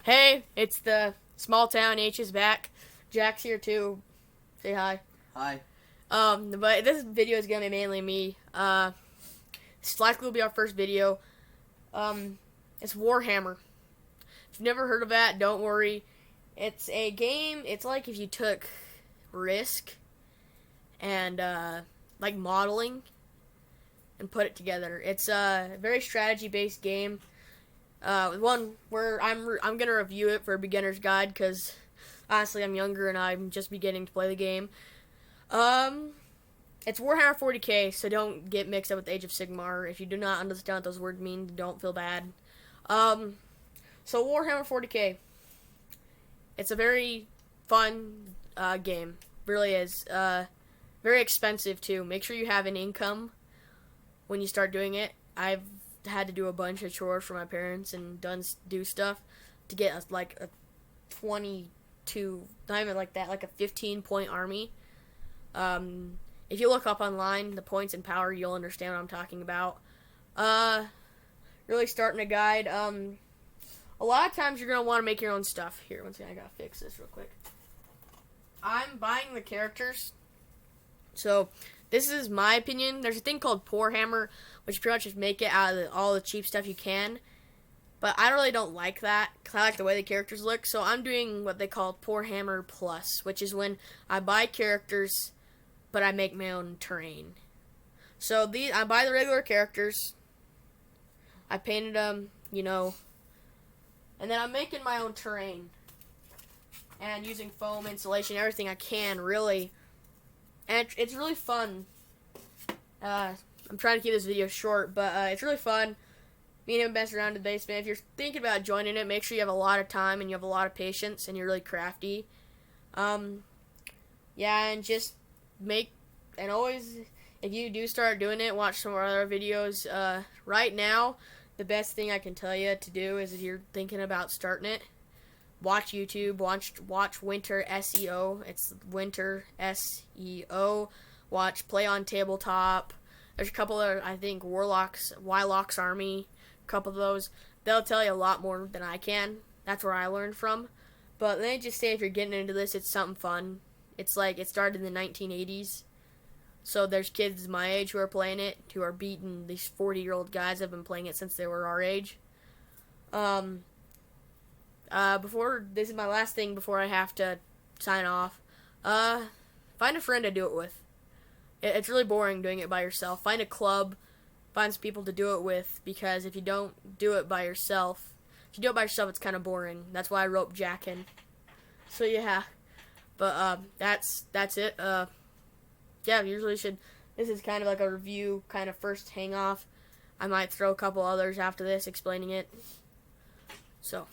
Hey, it's the small town H is back. Jack's here too. Say hi. Hi. But this video is gonna be mainly me. This likely will be our first video. It's Warhammer. If you've never heard of that, don't worry. It's a game. It's like if you took Risk and like modeling and put it together. It's a very strategy-based game. One where I'm gonna review it for a beginner's guide because honestly I'm younger and I'm just beginning to play the game. Um, it's Warhammer 40k, so don't get mixed up with Age of Sigmar. If you do not understand what those words mean, don't feel bad. Um, so Warhammer 40k, it's a very fun game. Really is. Very expensive too. Make sure you have an income when you start doing it. I've had to do a bunch of chores for my parents and do stuff to get like a 22, not even like that, like a 15-point army. If you look up online the points and power, you'll understand what I'm talking about. Really starting a guide. A lot of times you're gonna want to make your own stuff. Here, one second, I gotta fix this real quick. I'm buying the characters, so this is my opinion. There's a thing called Poor Hammer, which pretty much just make it out of all the cheap stuff you can. But I really don't like that, because I like the way the characters look. So I'm doing what they call Poor Hammer Plus, which is when I buy characters, but I make my own terrain. So I buy the regular characters, I painted them, and then I'm making my own terrain. And using foam, insulation, everything I can, really. And it's really fun. I'm trying to keep this video short, but it's really fun. Me and him mess around in the basement. If you're thinking about joining it, make sure you have a lot of time and you have a lot of patience and you're really crafty. Yeah, and just always, if you do start doing it, watch some of our other videos. Right now, the best thing I can tell you to do is if you're thinking about starting it, watch YouTube, watch Winter SEO. It's Winter SEO. Watch Play on Tabletop. There's a couple of, I think, Wylock's Army, a couple of those. They'll tell you a lot more than I can. That's where I learned from. But they just say if you're getting into this, it's something fun. It's like it started in the 1980s. So there's kids my age who are playing it, who are beating these 40-year-old guys that have been playing it since they were our age. This is my last thing before I have to sign off. Find a friend to do it with. It's really boring doing it by yourself. Find a club, find some people to do it with, because if you don't do it by yourself, it's kind of boring. That's why I rope Jack in. So yeah, but that's it. Yeah, usually should. This is kind of like a review, kind of first hang off. I might throw a couple others after this explaining it. So.